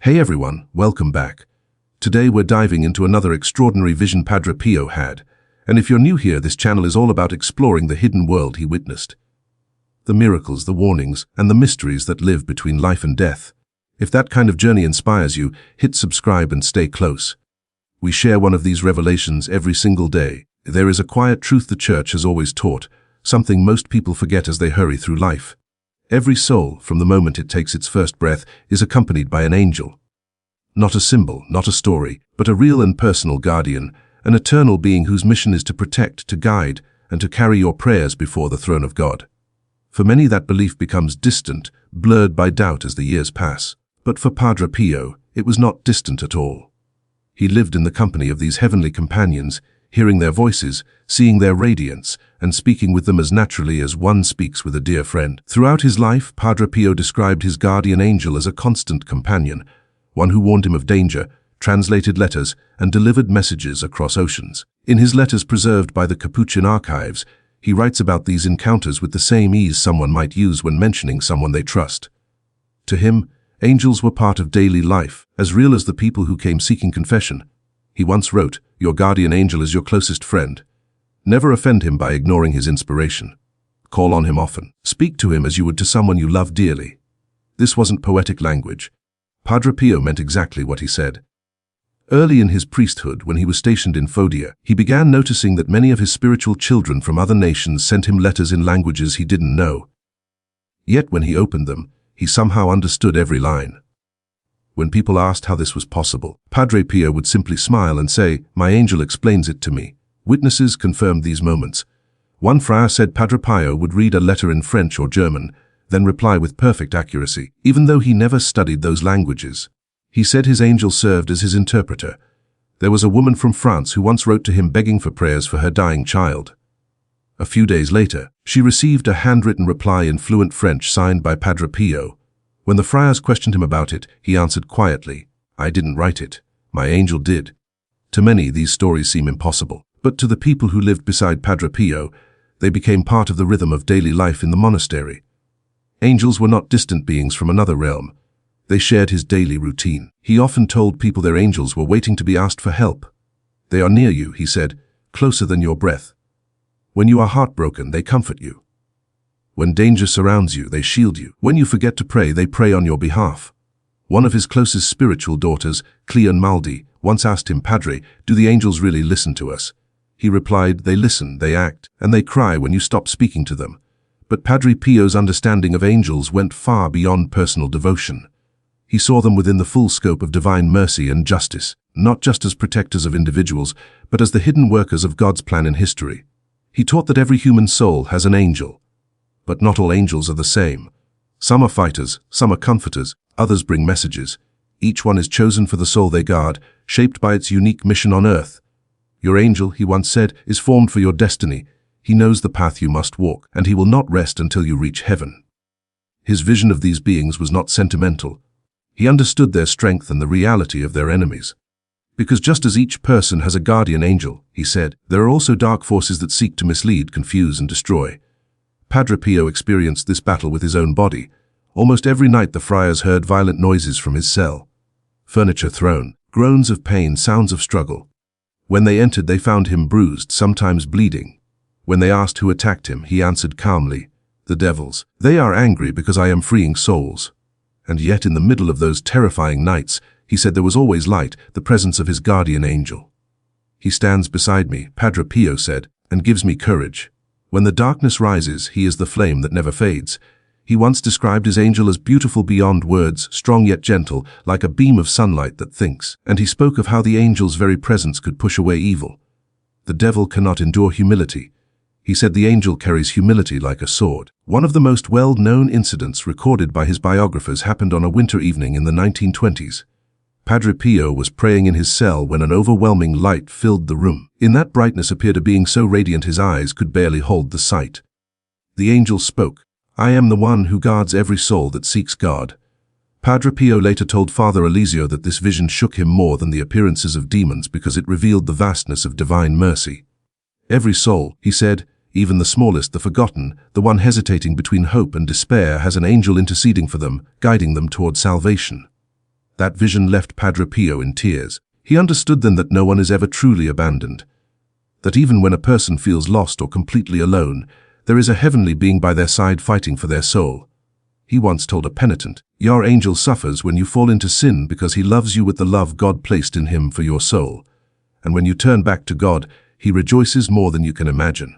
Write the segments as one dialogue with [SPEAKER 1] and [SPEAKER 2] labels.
[SPEAKER 1] Hey everyone, welcome back. Today we're diving into another extraordinary vision Padre Pio had, and if you're new here, this channel is all about exploring the hidden world he witnessed. The miracles, the warnings, and the mysteries that live between life and death. If that kind of journey inspires you, hit subscribe and stay close. We share one of these revelations every single day. There is a quiet truth the Church has always taught, something most people forget as they hurry through life. Every soul, from the moment it takes its first breath, is accompanied by an angel. Not a symbol, not a story, but a real and personal guardian, an eternal being whose mission is to protect, to guide, and to carry your prayers before the throne of God. For many that belief becomes distant, blurred by doubt as the years pass. But for Padre Pio, it was not distant at all. He lived in the company of these heavenly companions, hearing their voices, seeing their radiance, and speaking with them as naturally as one speaks with a dear friend. Throughout his life, Padre Pio described his guardian angel as a constant companion, one who warned him of danger, translated letters, and delivered messages across oceans. In his letters preserved by the Capuchin archives, he writes about these encounters with the same ease someone might use when mentioning someone they trust. To him, angels were part of daily life, as real as the people who came seeking confession. He once wrote, "Your guardian angel is your closest friend. Never offend him by ignoring his inspiration. Call on him often. Speak to him as you would to someone you love dearly." This wasn't poetic language. Padre Pio meant exactly what he said. Early in his priesthood, when he was stationed in Fodia, he began noticing that many of his spiritual children from other nations sent him letters in languages he didn't know. Yet when he opened them, he somehow understood every line. When people asked how this was possible, Padre Pio would simply smile and say, "My angel explains it to me." Witnesses confirmed these moments. One friar said Padre Pio would read a letter in French or German, then reply with perfect accuracy, even though he never studied those languages. He said his angel served as his interpreter. There was a woman from France who once wrote to him begging for prayers for her dying child. A few days later, she received a handwritten reply in fluent French signed by Padre Pio. When the friars questioned him about it, he answered quietly, "I didn't write it. My angel did." To many, these stories seem impossible, but to the people who lived beside Padre Pio, they became part of the rhythm of daily life in the monastery. Angels were not distant beings from another realm. They shared his daily routine. He often told people their angels were waiting to be asked for help. "They are near you," he said, "closer than your breath. When you are heartbroken, they comfort you. When danger surrounds you, they shield you. When you forget to pray, they pray on your behalf." One of his closest spiritual daughters, Cleon Maldi, once asked him, "Padre, do the angels really listen to us?" He replied, "They listen, they act, and they cry when you stop speaking to them." But Padre Pio's understanding of angels went far beyond personal devotion. He saw them within the full scope of divine mercy and justice, not just as protectors of individuals, but as the hidden workers of God's plan in history. He taught that every human soul has an angel. But not all angels are the same. Some are fighters, some are comforters, others bring messages. Each one is chosen for the soul they guard, shaped by its unique mission on earth. "Your angel," he once said, "is formed for your destiny. He knows the path you must walk, and he will not rest until you reach heaven." His vision of these beings was not sentimental. He understood their strength and the reality of their enemies. Because just as each person has a guardian angel, he said, there are also dark forces that seek to mislead, confuse, and destroy. Padre Pio experienced this battle with his own body. Almost every night the friars heard violent noises from his cell. Furniture thrown, groans of pain, sounds of struggle. When they entered, they found him bruised, sometimes bleeding. When they asked who attacked him, he answered calmly, "The devils. They are angry because I am freeing souls." And yet in the middle of those terrifying nights, he said there was always light, the presence of his guardian angel. "He stands beside me," Padre Pio said, "and gives me courage. When the darkness rises, he is the flame that never fades." He once described his angel as beautiful beyond words, strong yet gentle, like a beam of sunlight that thinks. And he spoke of how the angel's very presence could push away evil. The devil cannot endure humility. He said the angel carries humility like a sword. One of the most well-known incidents recorded by his biographers happened on a winter evening in the 1920s. Padre Pio was praying in his cell when an overwhelming light filled the room. In that brightness appeared a being so radiant his eyes could barely hold the sight. The angel spoke, "I am the one who guards every soul that seeks God." Padre Pio later told Father Eliseo that this vision shook him more than the appearances of demons because it revealed the vastness of divine mercy. "Every soul," he said, "even the smallest, the forgotten, the one hesitating between hope and despair, has an angel interceding for them, guiding them toward salvation." That vision left Padre Pio in tears. He understood then that no one is ever truly abandoned. That even when a person feels lost or completely alone, there is a heavenly being by their side fighting for their soul. He once told a penitent, "Your angel suffers when you fall into sin because he loves you with the love God placed in him for your soul. And when you turn back to God, he rejoices more than you can imagine."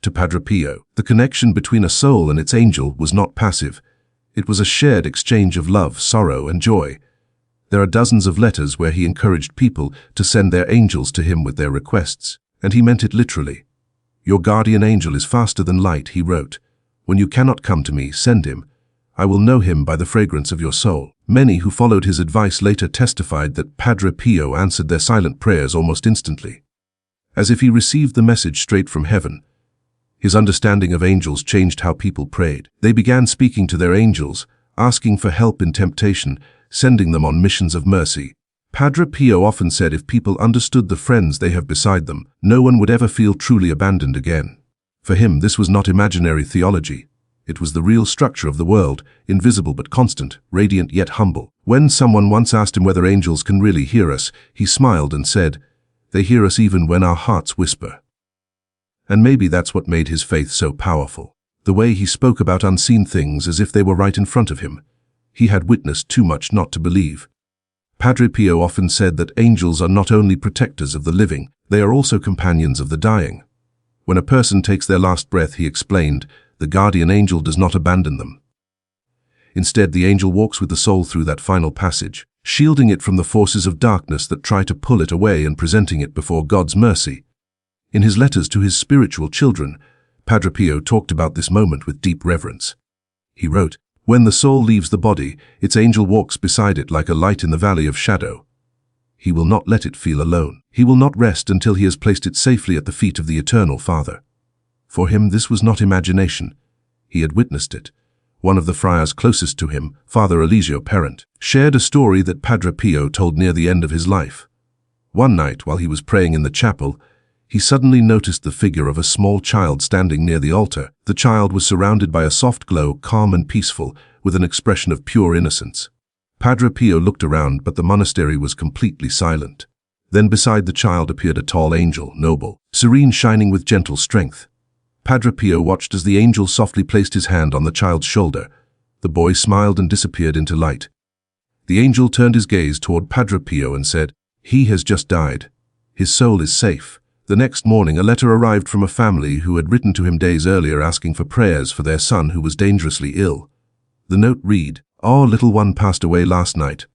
[SPEAKER 1] To Padre Pio, the connection between a soul and its angel was not passive. It was a shared exchange of love, sorrow, and joy. There are dozens of letters where he encouraged people to send their angels to him with their requests, and he meant it literally. "Your guardian angel is faster than light," he wrote. "When you cannot come to me, send him. I will know him by the fragrance of your soul." Many who followed his advice later testified that Padre Pio answered their silent prayers almost instantly, as if he received the message straight from heaven. His understanding of angels changed how people prayed. They began speaking to their angels, asking for help in temptation, sending them on missions of mercy. Padre Pio often said if people understood the friends they have beside them, no one would ever feel truly abandoned again. For him, this was not imaginary theology. It was the real structure of the world, invisible but constant, radiant yet humble. When someone once asked him whether angels can really hear us, he smiled and said, "They hear us even when our hearts whisper." And maybe that's what made his faith so powerful. The way he spoke about unseen things as if they were right in front of him. He had witnessed too much not to believe. Padre Pio often said that angels are not only protectors of the living, they are also companions of the dying. When a person takes their last breath, he explained, the guardian angel does not abandon them. Instead, the angel walks with the soul through that final passage, shielding it from the forces of darkness that try to pull it away and presenting it before God's mercy. In his letters to his spiritual children, Padre Pio talked about this moment with deep reverence. He wrote, "When the soul leaves the body, its angel walks beside it like a light in the valley of shadow. He will not let it feel alone. He will not rest until he has placed it safely at the feet of the eternal Father." For him, this was not imagination. He had witnessed it. One of the friars closest to him, Father Eligio Parent, shared a story that Padre Pio told near the end of his life. One night, while he was praying in the chapel, he suddenly noticed the figure of a small child standing near the altar. The child was surrounded by a soft glow, calm and peaceful, with an expression of pure innocence. Padre Pio looked around, but the monastery was completely silent. Then beside the child appeared a tall angel, noble, serene, shining with gentle strength. Padre Pio watched as the angel softly placed his hand on the child's shoulder. The boy smiled and disappeared into light. The angel turned his gaze toward Padre Pio and said, "He has just died. His soul is safe." The next morning, a letter arrived from a family who had written to him days earlier asking for prayers for their son who was dangerously ill. The note read, "Our little one passed away last night.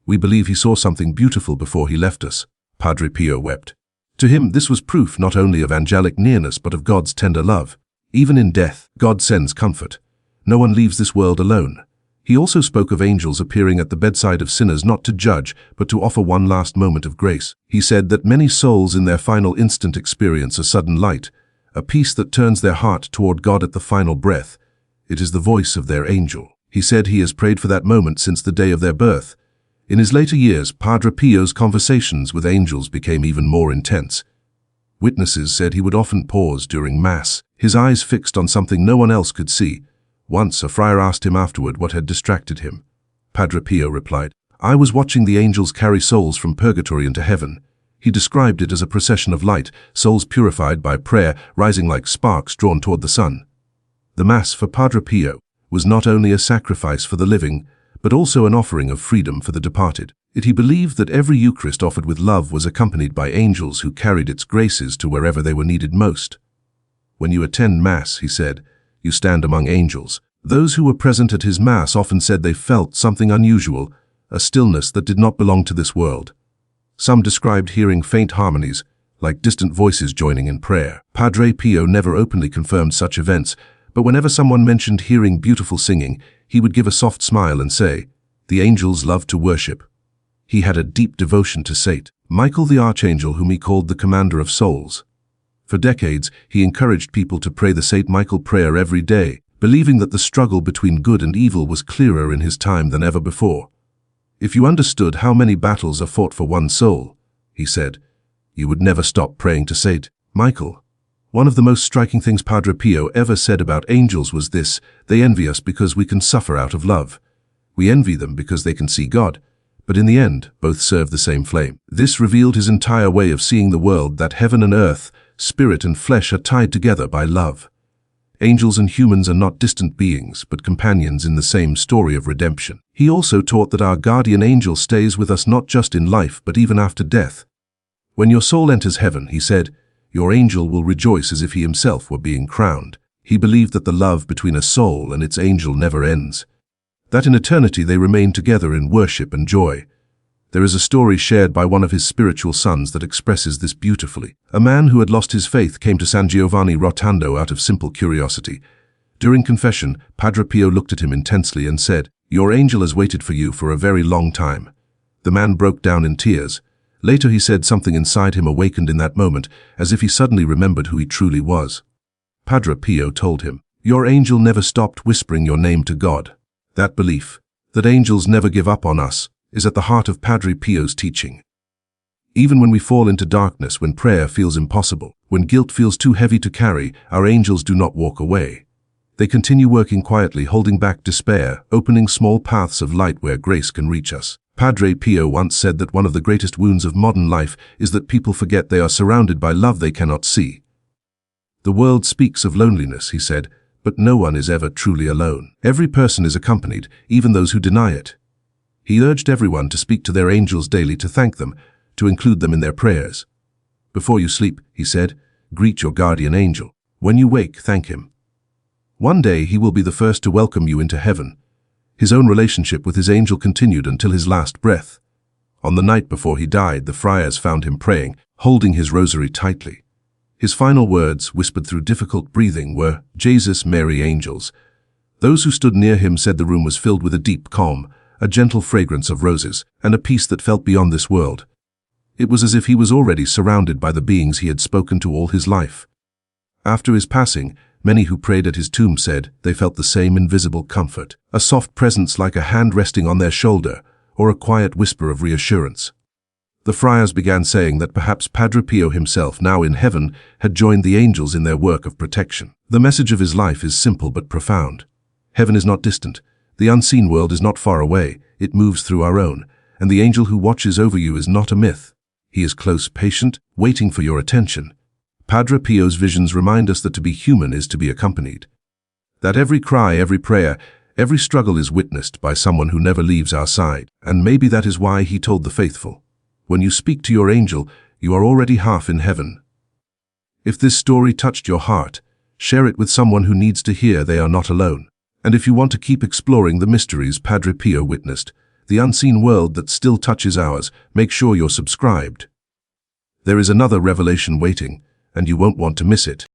[SPEAKER 1] We believe he saw something beautiful before he left us." Padre Pio wept. To him, this was proof not only of angelic nearness but of God's tender love. Even in death, God sends comfort. No one leaves this world alone. He also spoke of angels appearing at the bedside of sinners not to judge, but to offer one last moment of grace. He said that many souls in their final instant experience a sudden light, a peace that turns their heart toward God at the final breath. It is the voice of their angel. He said he has prayed for that moment since the day of their birth. In his later years, Padre Pio's conversations with angels became even more intense. Witnesses said he would often pause during Mass, his eyes fixed on something no one else could see. Once, a friar asked him afterward what had distracted him. Padre Pio replied, "I was watching the angels carry souls from purgatory into heaven." He described it as a procession of light, souls purified by prayer, rising like sparks drawn toward the sun. The Mass for Padre Pio was not only a sacrifice for the living, but also an offering of freedom for the departed. He believed that every Eucharist offered with love was accompanied by angels who carried its graces to wherever they were needed most. "When you attend Mass," he said, "you stand among angels." Those who were present at his Mass often said they felt something unusual, a stillness that did not belong to this world. Some described hearing faint harmonies, like distant voices joining in prayer. Padre Pio never openly confirmed such events, but whenever someone mentioned hearing beautiful singing, he would give a soft smile and say, "The angels love to worship." He had a deep devotion to Saint Michael the Archangel, whom he called the commander of souls. For decades, he encouraged people to pray the St. Michael prayer every day, believing that the struggle between good and evil was clearer in his time than ever before. "If you understood how many battles are fought for one soul," he said, "you would never stop praying to St. Michael." One of the most striking things Padre Pio ever said about angels was this: "They envy us because we can suffer out of love. We envy them because they can see God, but in the end, both served the same flame. This revealed his entire way of seeing the world, that heaven and earth, spirit and flesh are tied together by love. Angels and humans are not distant beings, but companions in the same story of redemption. He also taught that our guardian angel stays with us not just in life, but even after death. When your soul enters heaven, he said, your angel will rejoice as if he himself were being crowned. He believed that the love between a soul and its angel never ends, that in eternity they remain together in worship and joy. There is a story shared by one of his spiritual sons that expresses this beautifully. A man who had lost his faith came to San Giovanni Rotondo out of simple curiosity. During confession, Padre Pio looked at him intensely and said, "Your angel has waited for you for a very long time." The man broke down in tears. Later he said something inside him awakened in that moment, as if he suddenly remembered who he truly was. Padre Pio told him, "Your angel never stopped whispering your name to God." That belief, that angels never give up on us, is at the heart of Padre Pio's teaching. Even when we fall into darkness, when prayer feels impossible, when guilt feels too heavy to carry, our angels do not walk away. They continue working quietly, holding back despair, opening small paths of light where grace can reach us. Padre Pio once said that one of the greatest wounds of modern life is that people forget they are surrounded by love they cannot see. The world speaks of loneliness, he said, but no one is ever truly alone. Every person is accompanied, even those who deny it. He urged everyone to speak to their angels daily, to thank them, to include them in their prayers. Before you sleep, he said, greet your guardian angel. When you wake, thank him. One day he will be the first to welcome you into heaven. His own relationship with his angel continued until his last breath. On the night before he died, the friars found him praying, holding his rosary tightly. His final words, whispered through difficult breathing, were, "Jesus, Mary, angels." Those who stood near him said the room was filled with a deep calm, a gentle fragrance of roses, and a peace that felt beyond this world. It was as if he was already surrounded by the beings he had spoken to all his life. After his passing, many who prayed at his tomb said they felt the same invisible comfort, a soft presence like a hand resting on their shoulder, or a quiet whisper of reassurance. The friars began saying that perhaps Padre Pio himself, now in heaven, had joined the angels in their work of protection. The message of his life is simple but profound. Heaven is not distant. The unseen world is not far away. It moves through our own, and the angel who watches over you is not a myth. He is close, patient, waiting for your attention. Padre Pio's visions remind us that to be human is to be accompanied. That every cry, every prayer, every struggle is witnessed by someone who never leaves our side. And maybe that is why he told the faithful, when you speak to your angel, you are already half in heaven. If this story touched your heart, share it with someone who needs to hear they are not alone. And if you want to keep exploring the mysteries Padre Pio witnessed, the unseen world that still touches ours, make sure you're subscribed. There is another revelation waiting, and you won't want to miss it.